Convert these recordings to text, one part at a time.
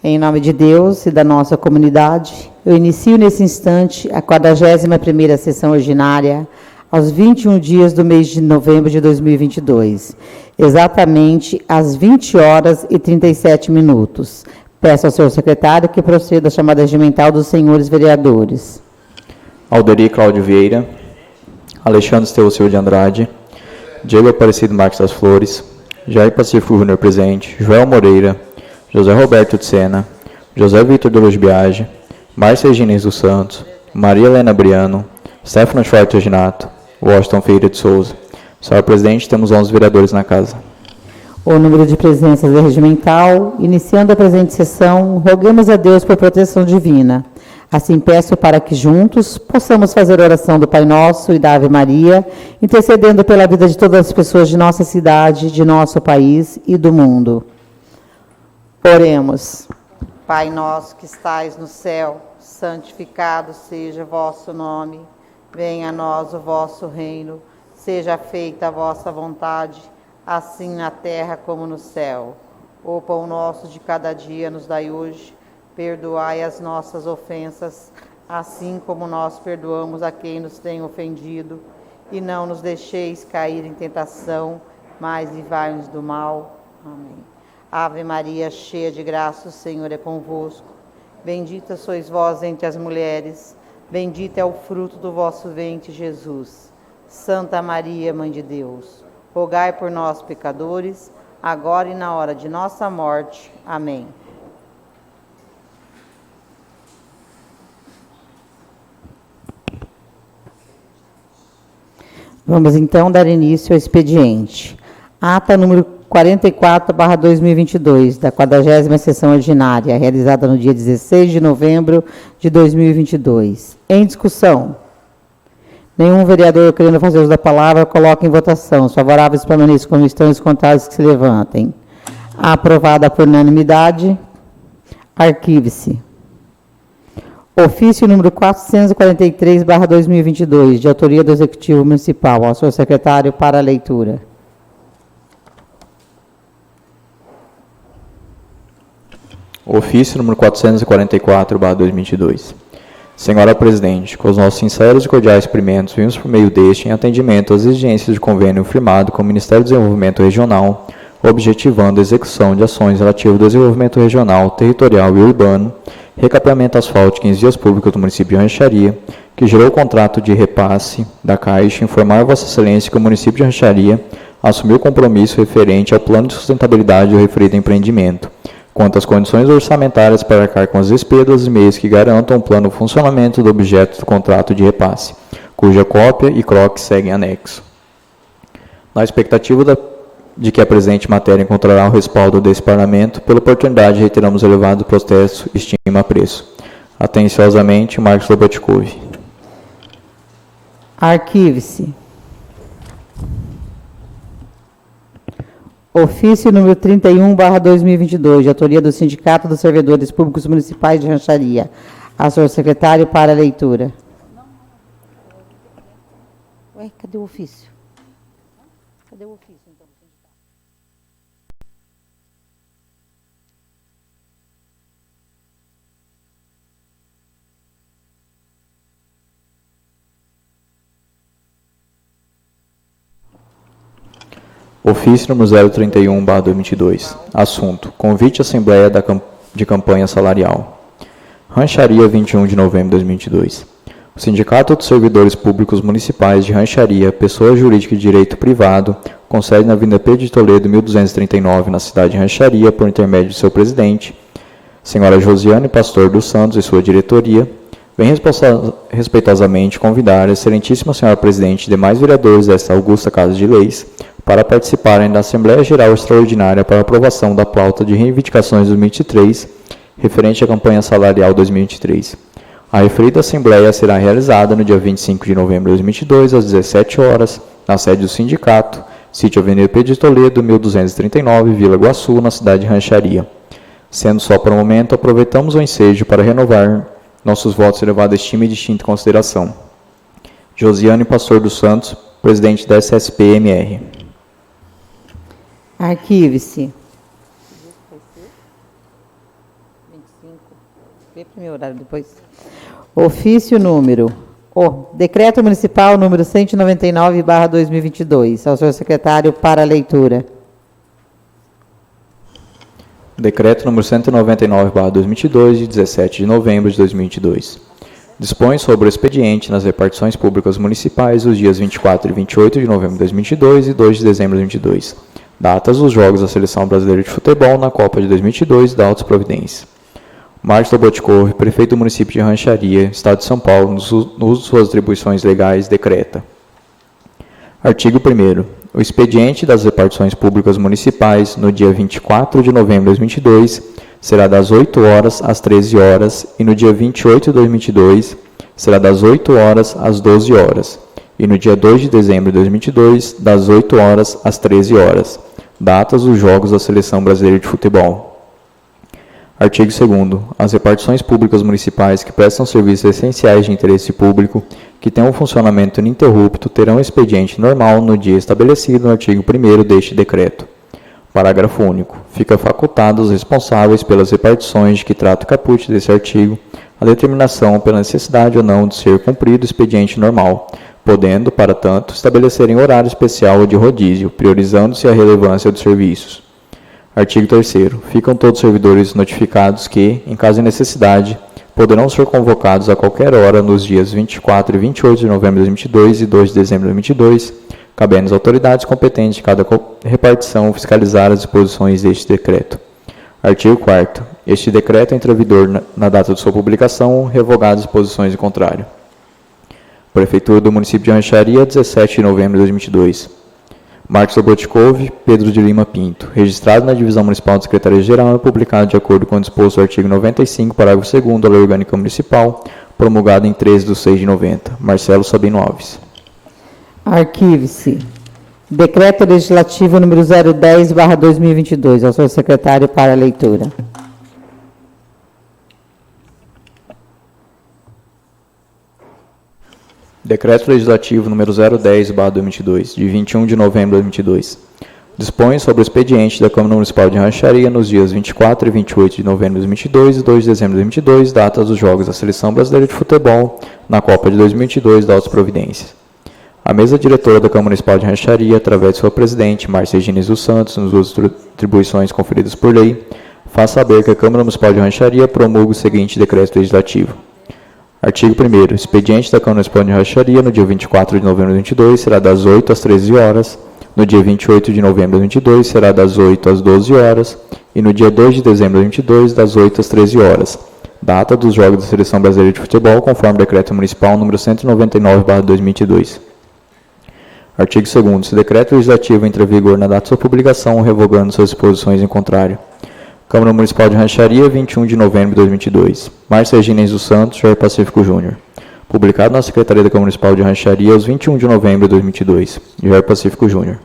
Em nome de Deus e da nossa comunidade, eu inicio nesse instante a 41ª sessão ordinária, aos 21 dias do mês de novembro de 2022, exatamente às 20 horas e 37 minutos. Peço ao senhor secretário que proceda à chamada regimental dos senhores vereadores. Alderi Cláudio Vieira, Alexandre Estevão Silva de Andrade, Diego Aparecido Marques das Flores, Jair Pacífico Júnior presente, Joel Moreira, José Roberto de Sena, José Vitor de Luz Biagi, Márcia Regines dos Santos, Maria Helena Briano, Stefano Schwartz Reginato, Washington Feira de Souza. Senhor presidente, temos 11 vereadores na casa. O número de presenças é regimental. Iniciando a presente sessão, rogamos a Deus por proteção divina. Assim peço para que juntos possamos fazer a oração do Pai Nosso e da Ave Maria, intercedendo pela vida de todas as pessoas de nossa cidade, de nosso país e do mundo. Oremos. Pai nosso que estais no céu, santificado seja o vosso nome. Venha a nós o vosso reino. Seja feita a vossa vontade, assim na terra como no céu. O pão nosso de cada dia nos dai hoje. Perdoai as nossas ofensas, assim como nós perdoamos a quem nos tem ofendido. E não nos deixeis cair em tentação, mas livrai-nos do mal. Amém. Ave Maria, cheia de graça, o Senhor é convosco. Bendita sois vós entre as mulheres, bendito é o fruto do vosso ventre, Jesus. Santa Maria, Mãe de Deus, rogai por nós, pecadores, agora e na hora de nossa morte. Amém. Vamos então dar início ao expediente. Ata número 44/2022, da 40ª sessão ordinária, realizada no dia 16 de novembro de 2022. Em discussão. Nenhum vereador querendo fazer uso da palavra, coloca em votação. Os favoráveis permaneçam como estão, os contrários que se levantem. Aprovada por unanimidade. Arquive-se. Ofício número 443/2022, de autoria do Executivo Municipal. Ao senhor secretário para a leitura. Ofício número 444/2022. Senhora Presidente, com os nossos sinceros e cordiais cumprimentos, vimos por meio deste em atendimento às exigências de convênio firmado com o Ministério do Desenvolvimento Regional, objetivando a execução de ações relativas ao desenvolvimento regional, territorial e urbano, recapeamento asfáltico em vias públicas do município de Rancharia, que gerou o contrato de repasse da Caixa, informar a Vossa Excelência que o município de Rancharia assumiu o compromisso referente ao plano de sustentabilidade do referido empreendimento, quanto às condições orçamentárias para arcar com as despesas e meios que garantam o plano funcionamento do objeto do contrato de repasse, cuja cópia e CROC seguem anexo. Na expectativa de que a presente matéria encontrará o respaldo desse Parlamento, pela oportunidade reiteramos o elevado protesto e estima a preço. Atenciosamente, Marcos Lobatkov. Arquive-se. Ofício número 31/2022, de autoria do Sindicato dos Servidores Públicos Municipais de Rancharia. A senhor secretário para a leitura. Ué, cadê o ofício? Cadê o ofício, então? Ofício número 031/2022. Assunto: convite à Assembleia de Campanha Salarial. Rancharia, 21 de novembro de 2022. O Sindicato dos Servidores Públicos Municipais de Rancharia, pessoa jurídica de direito privado, com sede na Avenida Pedro de Toledo, 1239, na cidade de Rancharia, por intermédio de seu presidente, senhora Josiane Pastor dos Santos e sua diretoria, vem respeitosamente convidar a excelentíssima senhora presidente e demais vereadores desta augusta Casa de Leis para participarem da Assembleia Geral Extraordinária para aprovação da pauta de reivindicações 2023, referente à campanha salarial 2023. A referida Assembleia será realizada no dia 25 de novembro de 2022, às 17 horas, na sede do sindicato, sítio Avenida Pedro de Toledo, 1239, Vila Iguaçu, na cidade de Rancharia. Sendo só por um momento, aproveitamos o ensejo para renovar nossos votos de elevada estima e distinta consideração. Josiane Pastor dos Santos, presidente da SSP-MR. Arquive-se. Vê para o meu horário depois. Ofício número... Decreto Municipal número 199/2022. Ao senhor secretário para a leitura. Decreto número 199/2022, de 17 de novembro de 2022. Dispõe sobre o expediente nas repartições públicas municipais os dias 24 e 28 de novembro de 2022 e 2 de dezembro de 2022. Datas dos Jogos da Seleção Brasileira de Futebol na Copa de 2022 da Altas Providências. Márcio Lobotkov, prefeito do município de Rancharia, Estado de São Paulo, no uso de suas atribuições legais, decreta. Artigo 1º. O expediente das repartições públicas municipais, no dia 24 de novembro de 2022, será das 8 horas às 13 horas, e no dia 28 de 2022, será das 8 horas às 12 horas, e no dia 2 de dezembro de 2022, das 8 horas às 13 horas. Datas dos Jogos da Seleção Brasileira de Futebol. Artigo 2º. As repartições públicas municipais que prestam serviços essenciais de interesse público, que tenham um funcionamento ininterrupto, terão expediente normal no dia estabelecido no artigo 1º deste decreto. Parágrafo único. Fica facultado aos responsáveis pelas repartições de que trata o caput desse artigo a determinação pela necessidade ou não de ser cumprido o expediente normal, podendo, para tanto, estabelecerem horário especial ou de rodízio, priorizando-se a relevância dos serviços. Artigo 3º. Ficam todos os servidores notificados que, em caso de necessidade, poderão ser convocados a qualquer hora nos dias 24 e 28 de novembro de 2022 e 2 de dezembro de 2022, cabendo às autoridades competentes de cada repartição fiscalizar as disposições deste decreto. Artigo 4º. Este decreto entra em vigor na data de sua publicação, revogadas as disposições em contrário. Prefeitura do município de Rancharia, 17 de novembro de 2022. Marcos Lobotkov, Pedro de Lima Pinto, registrado na Divisão Municipal de Secretaria-Geral e publicado de acordo com o disposto do artigo 95, parágrafo 2º da Lei Orgânica Municipal, promulgado em 13 de 6 de 90. Marcelo Sabino Alves. Arquive-se. Decreto Legislativo número 010/2022. Ao senhor secretário para a leitura. Decreto Legislativo número 010/2022, de 21 de novembro de 2022. Dispõe sobre o expediente da Câmara Municipal de Rancharia nos dias 24 e 28 de novembro de 2022 e 2 de dezembro de 2022, datas dos Jogos da Seleção Brasileira de Futebol na Copa de 2022 da Altas Providências. A mesa diretora da Câmara Municipal de Rancharia, através de sua presidente, Márcia Gines dos Santos, nos usos de atribuições conferidas por lei, faz saber que a Câmara Municipal de Rancharia promulga o seguinte decreto legislativo. Artigo 1º. Expediente da Câmara Municipal de Rancharia, no dia 24 de novembro de 2022, será das 8 às 13 horas, no dia 28 de novembro de 2022, será das 8 às 12 horas, e no dia 2 de dezembro de 2022, das 8 às 13 horas. Data dos Jogos da Seleção Brasileira de Futebol, conforme Decreto Municipal número 199/2022. Artigo 2º. Esse decreto legislativo entra em vigor na data de sua publicação, revogando suas disposições em contrário. Câmara Municipal de Rancharia, 21 de novembro de 2022. Márcia Gines dos Santos, Jair Pacífico Júnior. Publicado na Secretaria da Câmara Municipal de Rancharia, aos 21 de novembro de 2022. Jair Pacífico Júnior.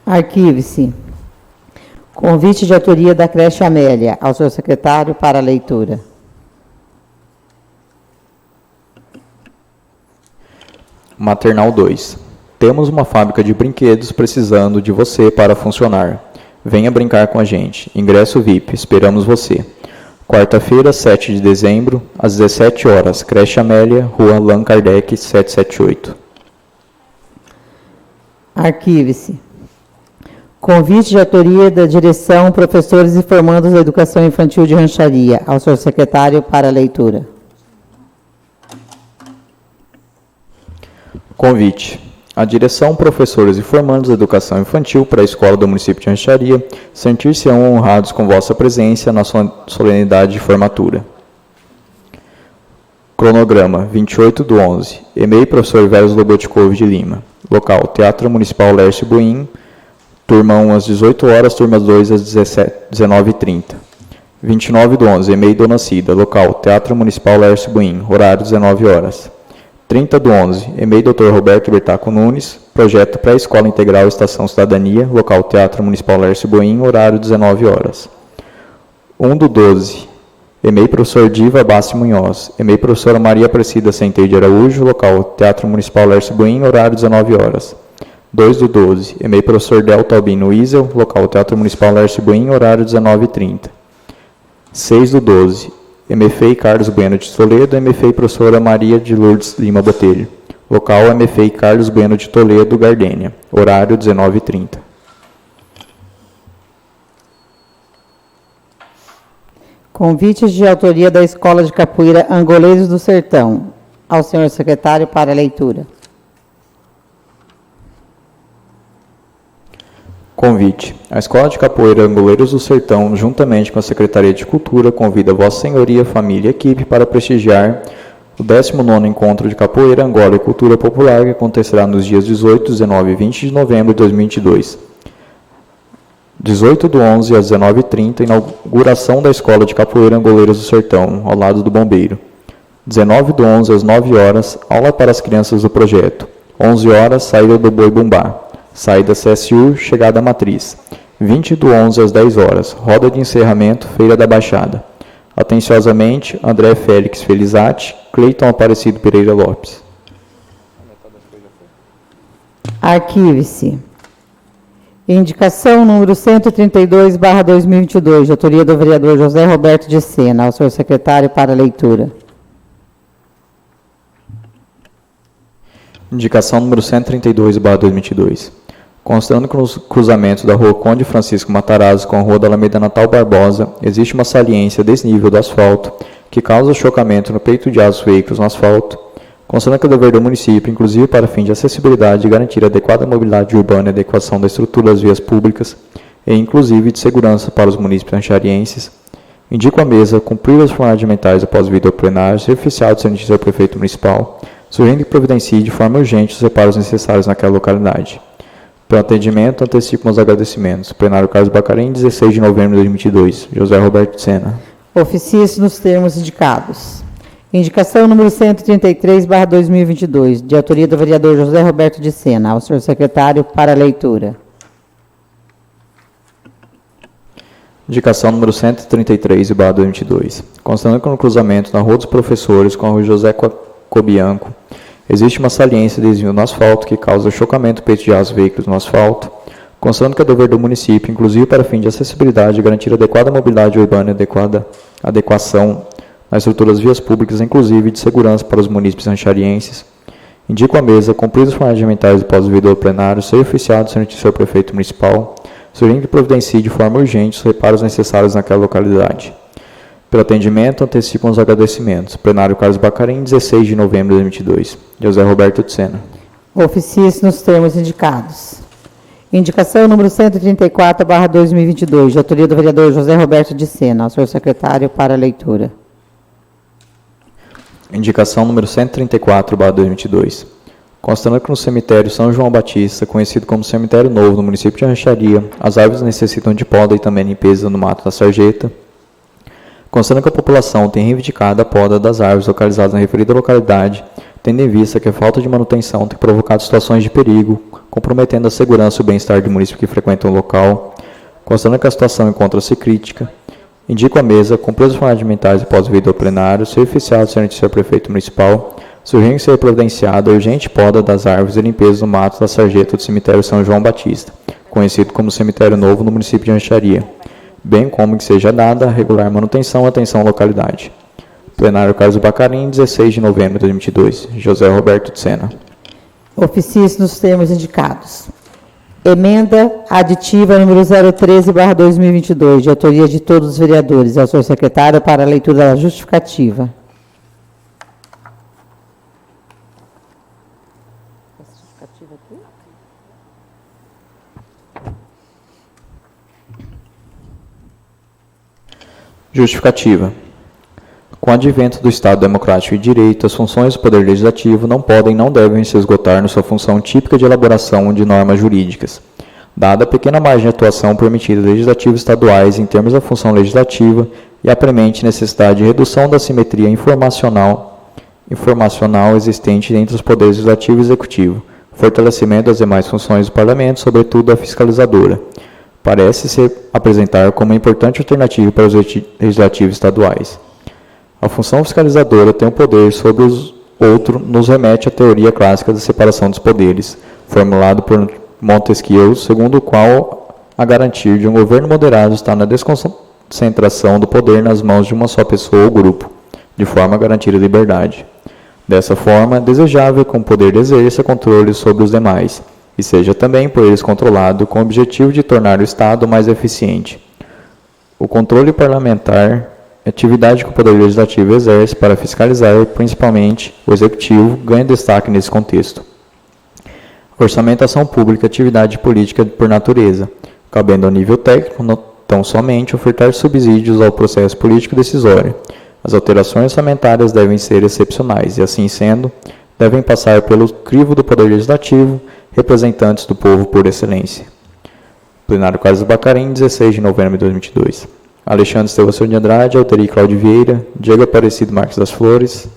Arquive-se. Convite de autoria da creche Amélia. Ao senhor secretário para a leitura. Maternal 2. Temos uma fábrica de brinquedos precisando de você para funcionar. Venha brincar com a gente. Ingresso VIP. Esperamos você. Quarta-feira, 7 de dezembro, às 17 horas. Creche Amélia, Rua Allan Kardec, 778. Arquive-se. Convite de autoria da direção, professores e formandos da Educação Infantil de Rancharia. Ao senhor secretário para a leitura. Convite. A direção, professores e formandos da Educação Infantil para a Escola do Município de Rancharia sentir-se-ão honrados com vossa presença na solenidade de formatura. Cronograma, 28/11. E-mail, professor Vélez Lobotkov de Lima. Local, Teatro Municipal Lércio Buim. Turma 1 às 18 horas, turma 2 às 19h30. 29/11. E-mail, Dona Cida. Local, Teatro Municipal Lércio Buim. Horário, 19 horas. 30/11. E-mail, Dr. Roberto Bertaco Nunes. Projeto Pré-Escola Integral Estação Cidadania. Local, Teatro Municipal Lércio Buim. Horário, 19 horas. 1/12. E-mail, professor Diva Bassi Munhoz. E-mail, professora Maria Aparecida Centeio de Araújo. Local, Teatro Municipal Lércio Buim. Horário, 19 horas. 2/12. E-mail, professor Delta Albino Isel. Local, Teatro Municipal Lércio Buim. Horário, 19h30. 6/12. MFEI Carlos Bueno de Toledo, MFEI Professora Maria de Lourdes Lima Botelho. Local MFEI Carlos Bueno de Toledo, Gardênia. Horário 19h30. Convites de autoria da Escola de Capoeira Angoleiros do Sertão. Ao senhor secretário para a leitura. Convite. A Escola de Capoeira Angoleiros do Sertão, juntamente com a Secretaria de Cultura, convida Vossa Senhoria, família e equipe para prestigiar o 19º Encontro de Capoeira, Angola e Cultura Popular, que acontecerá nos dias 18, 19 e 20 de novembro de 2022. 18/11 às 19h30, inauguração da Escola de Capoeira Angoleiros do Sertão, ao lado do Bombeiro. 19/11 às 9 horas, aula para as crianças do projeto. 11 horas, saída do Boi Bumbá. Saída CSU, chegada à Matriz. 20/11 às 10 horas, roda de encerramento, Feira da Baixada. Atenciosamente, André Félix Felizati, Cleiton Aparecido Pereira Lopes. Arquive-se. Indicação número 132/2022, de autoria do vereador José Roberto de Sena. Ao senhor secretário para a leitura. Indicação número 132/2022. Constando que nos cruzamentos da Rua Conde Francisco Matarazzo com a Rua da Alameda Natal Barbosa, existe uma saliência desnível do asfalto que causa chocamento no peito de aço dos veículos no asfalto, constando que é dever do município, inclusive para fim de acessibilidade, garantir adequada mobilidade urbana e adequação da estrutura das vias públicas e, inclusive, de segurança para os munícipes rancharienses, indico à mesa cumprir as formalimentais após vida ao plenário, ser oficial de ser notícia ao prefeito municipal, sugerindo que providencie de forma urgente os reparos necessários naquela localidade. Pelo atendimento, antecipo meus agradecimentos. Plenário Carlos Bacarim, 16 de novembro de 2022. José Roberto de Sena. Oficie-se nos termos indicados. Indicação número 133/2022, de autoria do vereador José Roberto de Sena. Ao senhor secretário para a leitura. Indicação número 133/2022. Constando que no cruzamento na Rua dos Professores com a Rua José Cobianco, existe uma saliência de desvio no asfalto que causa chocamento do peito de aço dos veículos no asfalto, constando que é dever do município, inclusive para fim de acessibilidade, garantir adequada mobilidade urbana e adequação nas estruturas das vias públicas, inclusive de segurança para os munícipes rancharienses, indico à mesa, cumpridos os formalimentais do pós-vida ao plenário, ser oficiado ser notícia ao prefeito municipal, sugerindo que providencie de forma urgente os reparos necessários naquela localidade. Pelo atendimento, antecipam os agradecimentos. Plenário Carlos Bacarim, 16 de novembro de 2022. José Roberto de Sena. Oficie-se nos termos indicados. Indicação número 134/2022, de autoria do vereador José Roberto de Sena. Ao senhor secretário para a leitura. Indicação número 134/2022. Constando que no cemitério São João Batista, conhecido como Cemitério Novo, no município de Rancharia, as árvores necessitam de poda e também limpeza no mato da sarjeta. Constando que a população tem reivindicado a poda das árvores localizadas na referida localidade, tendo em vista que a falta de manutenção tem provocado situações de perigo, comprometendo a segurança e o bem-estar de munícipes que frequentam o local. Constando que a situação encontra-se crítica, indico à mesa, cumprir os formalimentais após vida ao plenário, ser oficial de ser notícia ao prefeito municipal, sugerindo que seja providenciada a urgente poda das árvores e limpeza no mato da sarjeta do cemitério São João Batista, conhecido como Cemitério Novo no município de Rancharia, bem como que seja dada a regular manutenção e atenção à localidade. Plenário Carlos Bacarim, 16 de novembro de 2022. José Roberto de Sena. Oficie-se nos termos indicados. Emenda aditiva número 013/2022, de autoria de todos os vereadores. Ao senhor secretário para a leitura da justificativa. Justificativa. Com o advento do Estado Democrático e de Direito, as funções do Poder Legislativo não podem e não devem se esgotar na sua função típica de elaboração de normas jurídicas, dada a pequena margem de atuação permitida a legislativos estaduais em termos da função legislativa e a premente necessidade de redução da simetria informacional existente entre os poderes legislativo e executivo, fortalecimento das demais funções do Parlamento, sobretudo a fiscalizadora, parece-se apresentar como uma importante alternativa para os legislativos estaduais. A função fiscalizadora tem o poder sobre os outros, nos remete à teoria clássica da separação dos poderes, formulado por Montesquieu, segundo o qual a garantia de um governo moderado está na concentração do poder nas mãos de uma só pessoa ou grupo, de forma a garantir a liberdade. Dessa forma, é desejável que o poder exerça controle sobre os demais, e seja também por eles controlado, com o objetivo de tornar o Estado mais eficiente. O controle parlamentar, atividade que o Poder Legislativo exerce para fiscalizar, principalmente, o Executivo, ganha destaque nesse contexto. Orçamentação pública, atividade política por natureza, cabendo ao nível técnico, tão somente ofertar subsídios ao processo político decisório. As alterações orçamentárias devem ser excepcionais e, assim sendo, devem passar pelo crivo do Poder Legislativo, representantes do povo por excelência. Plenário Carlos Bacarim, 16 de novembro de 2022. Alexandre Estevação de Andrade, Alteri Cláudio Vieira, Diego Aparecido Marques das Flores,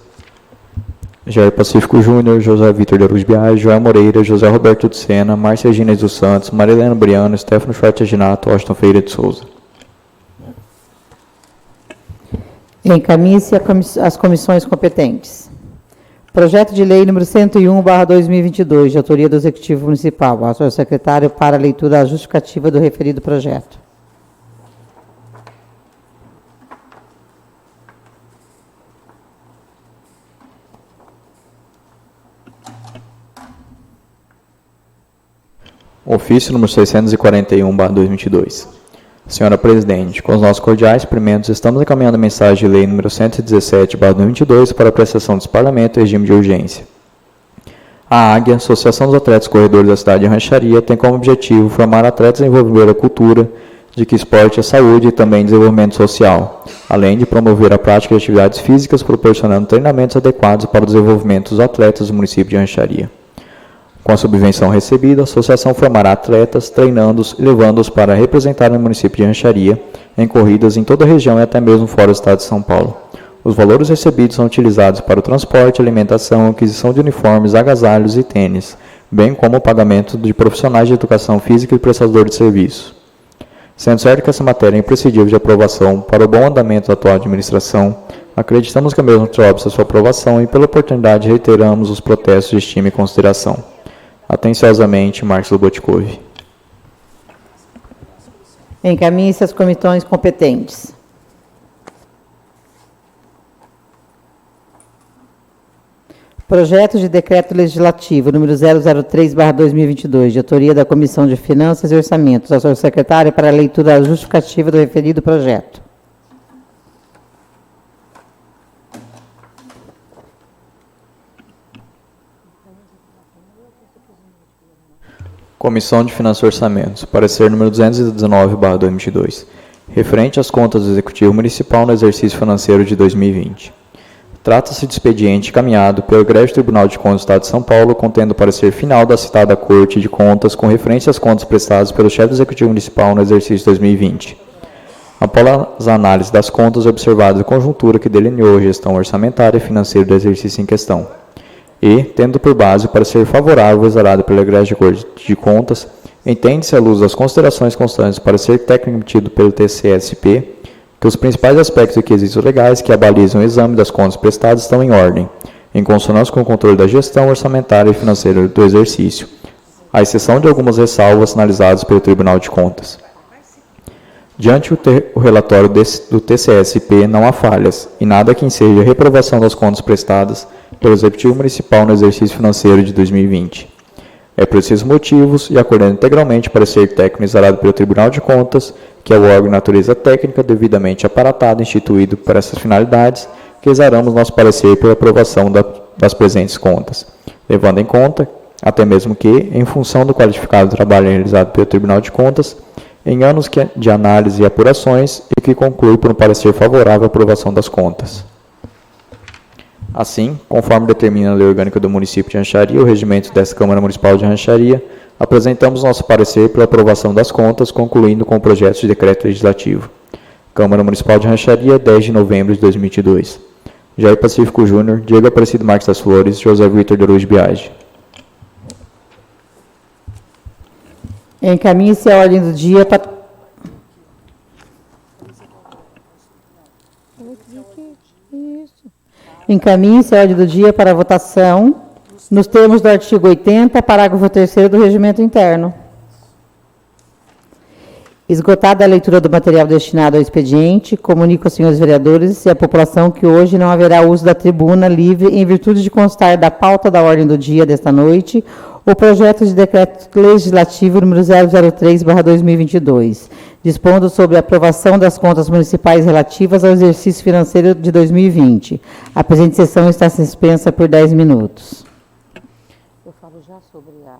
Jair Pacífico Júnior, José Vitor de Aruz Biagi, Joel Moreira, José Roberto de Sena, Márcia Gines dos Santos, Marilena Briano, Stefano Schwartz Ginato, Washington Feira de Souza. Encaminhe-se às comissões competentes. Projeto de Lei número 101/2022, de autoria do Executivo Municipal. Senhor secretário, para a leitura da justificativa do referido projeto. Ofício número 641/2022. Senhora Presidente, com os nossos cordiais cumprimentos, estamos encaminhando a mensagem de lei número 117/2022 para a apreciação desse Parlamento em regime de urgência. A Águia, Associação dos Atletas Corredores da cidade de Rancharia, tem como objetivo formar atletas e desenvolver a cultura de que esporte é saúde e também desenvolvimento social, além de promover a prática de atividades físicas, proporcionando treinamentos adequados para o desenvolvimento dos atletas do município de Rancharia. Com a subvenção recebida, a associação formará atletas, treinando-os e levando-os para representar o município de Rancharia em corridas em toda a região e até mesmo fora do estado de São Paulo. Os valores recebidos são utilizados para o transporte, alimentação, aquisição de uniformes, agasalhos e tênis, bem como o pagamento de profissionais de educação física e prestadores de serviço. Sendo certo que essa matéria é imprescindível de aprovação para o bom andamento da atual administração, acreditamos que a mesma trobe-se a sua aprovação e, pela oportunidade, reiteramos os protestos de estima e consideração. Atenciosamente, Marcos Lobotkov. Encaminhe-se às comissões competentes. Projeto de Decreto Legislativo número 003/2022, de autoria da Comissão de Finanças e Orçamentos. Ao senhor secretário, para a leitura justificativa do referido projeto. Comissão de Finanças e Orçamentos. Parecer número 219/2022. Referente às contas do Executivo Municipal no exercício financeiro de 2020. Trata-se de expediente encaminhado pelo Egrégio Tribunal de Contas do Estado de São Paulo, contendo o parecer final da citada Corte de Contas com referência às contas prestadas pelo chefe do Executivo Municipal no exercício 2020. Após a análise das contas e observada a conjuntura que delineou a gestão orçamentária e financeira do exercício em questão, e, tendo por base o parecer favorável exarado pela Egrégio de Contas, entende-se à luz das considerações constantes do parecer técnico emitido pelo TCSP, que os principais aspectos e requisitos legais que abalizam o exame das contas prestadas estão em ordem, em consonância com o controle da gestão orçamentária e financeira do exercício, à exceção de algumas ressalvas sinalizadas pelo Tribunal de Contas. Diante o relatório do TCSP, não há falhas, e nada que enseje a reprovação das contas prestadas pelo Executivo Municipal no exercício financeiro de 2020. É por esses motivos, e acordando integralmente parecer técnico exarado pelo Tribunal de Contas, que é o órgão de natureza técnica devidamente aparatado e instituído para essas finalidades, que exaramos nosso parecer pela aprovação das presentes contas, levando em conta, até mesmo que, em função do qualificado trabalho realizado pelo Tribunal de Contas, em anos de análise e apurações, e que conclui por um parecer favorável à aprovação das contas. Assim, conforme determina a Lei Orgânica do Município de Rancharia e o regimento desta Câmara Municipal de Rancharia, apresentamos nosso parecer pela aprovação das contas, concluindo com o projeto de decreto legislativo. Câmara Municipal de Rancharia, 10 de novembro de 2022. Jair Pacífico Júnior, Diego Aparecido Marques das Flores, José Vitor de Aruz Biagi. Encaminhe-se a ordem do dia para... Encaminhe-se a ordem do dia para votação, nos termos do artigo 80, parágrafo 3º do Regimento Interno. Esgotada a leitura do material destinado ao expediente, comunico aos senhores vereadores e à população que hoje não haverá uso da tribuna livre em virtude de constar da pauta da ordem do dia desta noite o projeto de decreto legislativo número 003/2022, dispondo sobre a aprovação das contas municipais relativas ao exercício financeiro de 2020. A presente sessão está suspensa por 10 minutos. Eu falo já sobre a...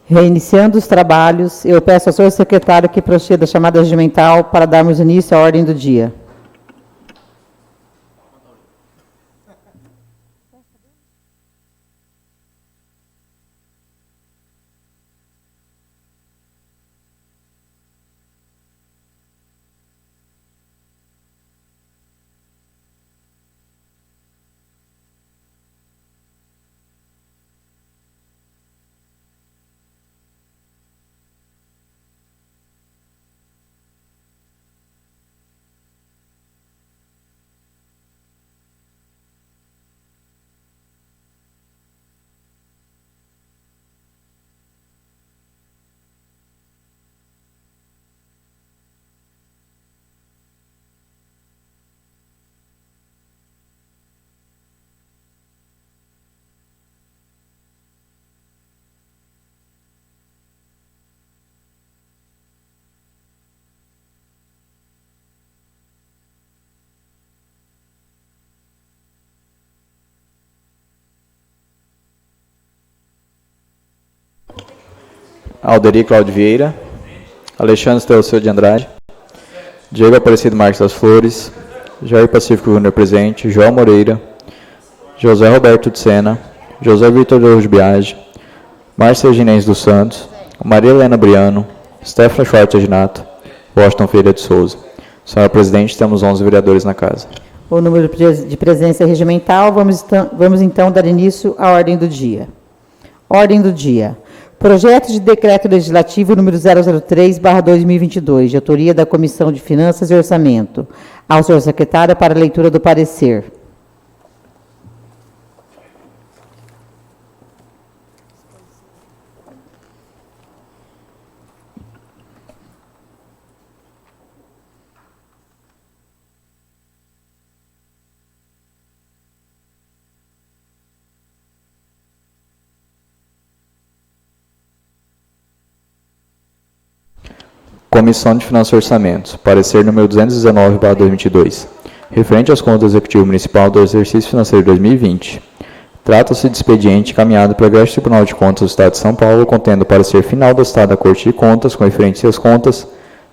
Reiniciando os trabalhos, eu peço ao senhor secretário que proceda a chamada regimental para darmos início à ordem do dia. Alderi Cláudio Vieira, Alexandre Teoceu de Andrade, Diego Aparecido Marques das Flores, Jair Pacífico Júnior presente, João Moreira, José Roberto de Sena, José Vitor de Ouro Biagi, Márcia Ginense dos Santos, Maria Helena Briano, Stefano Schwartz Aginato, Washington Ferreira de Souza. Senhora Presidente, temos 11 vereadores na casa. O número de presença regimental, vamos então dar início à ordem do dia. Ordem do dia. Projeto de Decreto Legislativo número 003/2022, de autoria da Comissão de Finanças e Orçamento. Ao senhor secretário para a leitura do parecer. Comissão de Finanças e Orçamentos. Parecer número 219/2022. Referente às contas do Executivo Municipal do exercício financeiro 2020. Trata-se de expediente encaminhado pelo Egresso Tribunal de Contas do Estado de São Paulo, contendo o parecer final do Estado da Corte de Contas, com referência às contas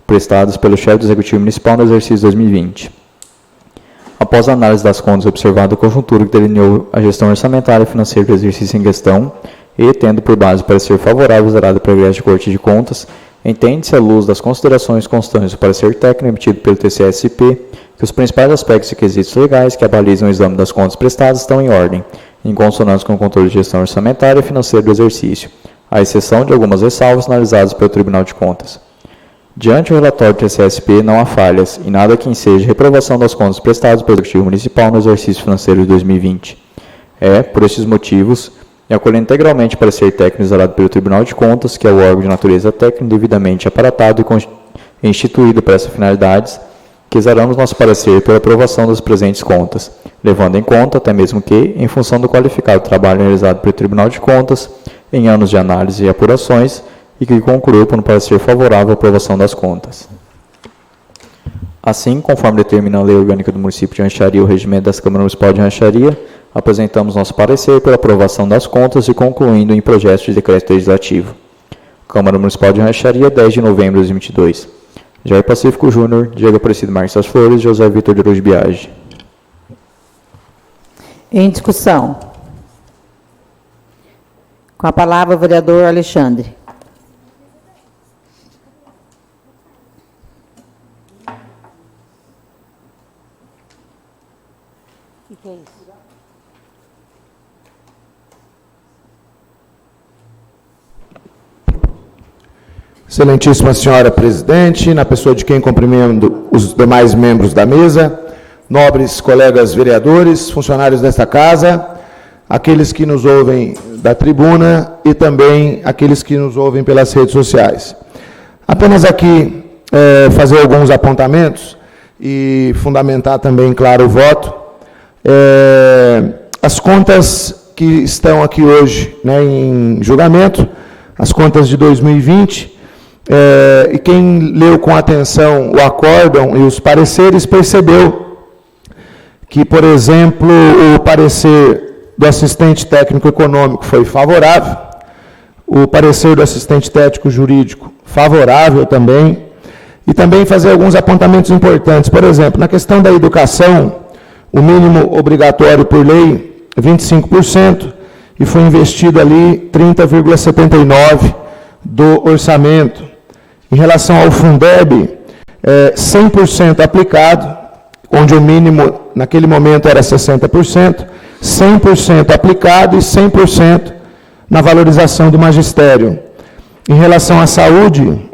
prestadas pelo chefe do Executivo Municipal no exercício 2020. Após a análise das contas, observada a conjuntura que delineou a gestão orçamentária e financeira do exercício em questão, e tendo por base o parecer favorável zerado pelo Egresso de Corte de Contas, entende-se à luz das considerações constantes do parecer técnico emitido pelo TCE-SP que os principais aspectos e quesitos legais que abalizam o exame das contas prestadas estão em ordem, em consonância com o controle de gestão orçamentária e financeira do exercício, à exceção de algumas ressalvas analisadas pelo Tribunal de Contas. Diante do relatório do TCE-SP, não há falhas e nada que enseje reprovação das contas prestadas pelo Executivo Municipal no exercício financeiro de 2020. Por estes motivos, e acolhendo integralmente o parecer técnico exarado pelo Tribunal de Contas, que é o órgão de natureza técnica devidamente aparatado e instituído para essas finalidades, que exaramos nosso parecer pela aprovação das presentes contas, levando em conta até mesmo que, em função do qualificado trabalho realizado pelo Tribunal de Contas, em anos de análise e apurações, e que concluiu por um parecer favorável à aprovação das contas. Assim, conforme determina a Lei Orgânica do Município de Rancharia e o regimento das Câmaras Municipais de Rancharia, apresentamos nosso parecer pela aprovação das contas e concluindo em projeto de decreto legislativo. Câmara Municipal de Rancharia, 10 de novembro de 2022. Jair Pacífico Júnior, Diego Aparecido Marques das Flores e José Vitor de Ouro Biagi. Em discussão. Com a palavra o vereador Alexandre. O que é isso? Excelentíssima senhora presidente, na pessoa de quem cumprimento os demais membros da mesa, nobres colegas vereadores, funcionários desta casa, aqueles que nos ouvem da tribuna e também aqueles que nos ouvem pelas redes sociais. Apenas aqui fazer alguns apontamentos e fundamentar também, claro, o voto. As contas que estão aqui hoje, né, em julgamento, as contas de 2020, e quem leu com atenção o acórdão e os pareceres percebeu que, por exemplo, o parecer do assistente técnico econômico foi favorável, o parecer do assistente técnico jurídico favorável também, e também fazer alguns apontamentos importantes. Por exemplo, na questão da educação, o mínimo obrigatório por lei, 25%, e foi investido ali 30,79% do orçamento. Em relação ao Fundeb, 100% aplicado, onde o mínimo naquele momento era 60%, 100% aplicado e 100% na valorização do magistério. Em relação à saúde,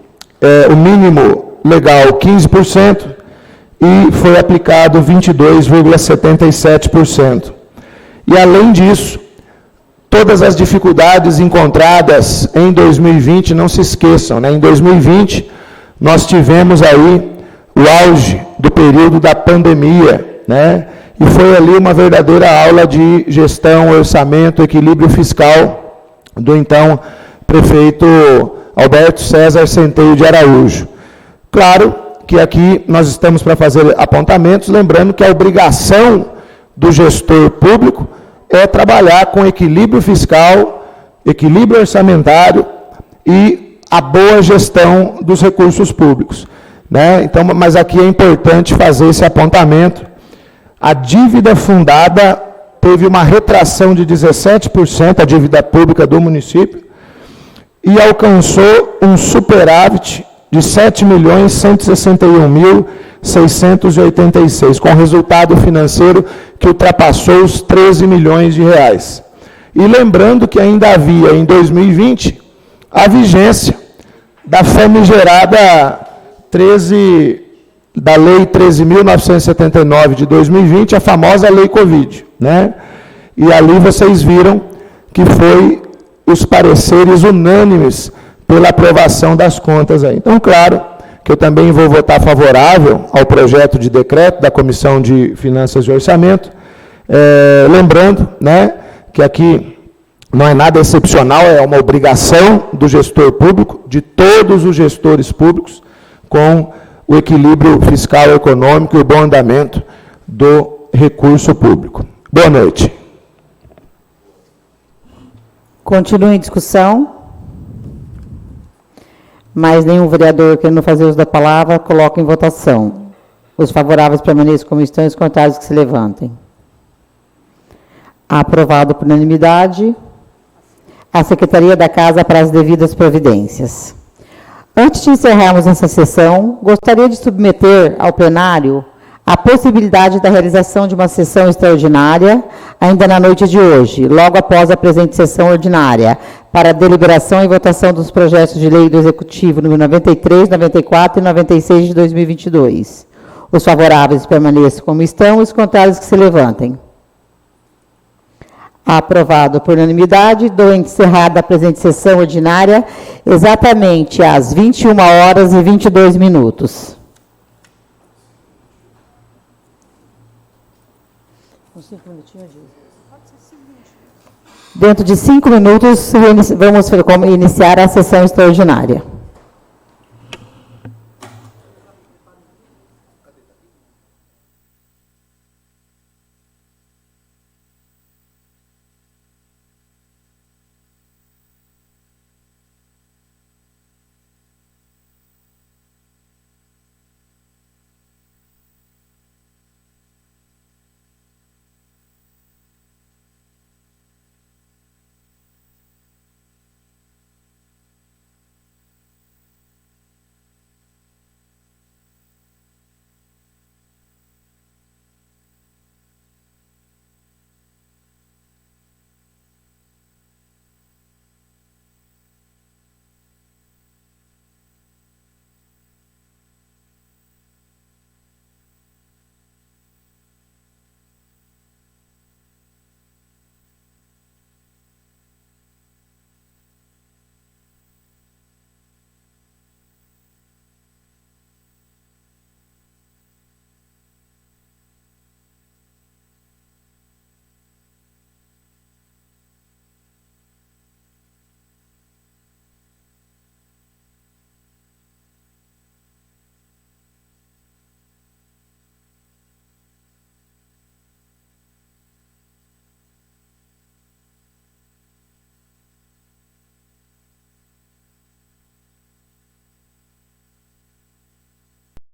o mínimo legal 15% e foi aplicado 22,77%. E além disso, todas as dificuldades encontradas em 2020, não se esqueçam, né? Em 2020, nós tivemos aí o auge do período da pandemia, né? E foi ali uma verdadeira aula de gestão, orçamento, equilíbrio fiscal do então prefeito Alberto César Centeio de Araújo. Claro que aqui nós estamos para fazer apontamentos, lembrando que a obrigação do gestor público é trabalhar com equilíbrio fiscal, equilíbrio orçamentário e a boa gestão dos recursos públicos, né? Então, mas aqui é importante fazer esse apontamento. A dívida fundada teve uma retração de 17%, a dívida pública do município, e alcançou um superávit de 7.161.686, com resultado financeiro que ultrapassou os 13 milhões de reais. E lembrando que ainda havia, em 2020, a vigência da famigerada da Lei 13.979 de 2020, a famosa Lei Covid, né? E ali vocês viram que foi os pareceres unânimes pela aprovação das contas aí. Então, claro, que eu também vou votar favorável ao projeto de decreto da Comissão de Finanças e Orçamento, lembrando, né, que aqui não é nada excepcional, é uma obrigação do gestor público, de todos os gestores públicos, com o equilíbrio fiscal, econômico e o bom andamento do recurso público. Boa noite. Continua em discussão. Mais nenhum vereador querendo fazer uso da palavra, coloca em votação. Os favoráveis permaneçam como estão e os contrários que se levantem. Aprovado por unanimidade. A Secretaria da Casa para as devidas providências. Antes de encerrarmos essa sessão, gostaria de submeter ao plenário a possibilidade da realização de uma sessão extraordinária, ainda na noite de hoje, logo após a presente sessão ordinária, para deliberação e votação dos projetos de lei do Executivo número 93, 94 e 96 de 2022. Os favoráveis permaneçam como estão, os contrários que se levantem. Aprovado por unanimidade, dou encerrada a presente sessão ordinária, exatamente às 21h22. Dentro de 5 minutos, vamos iniciar a sessão extraordinária.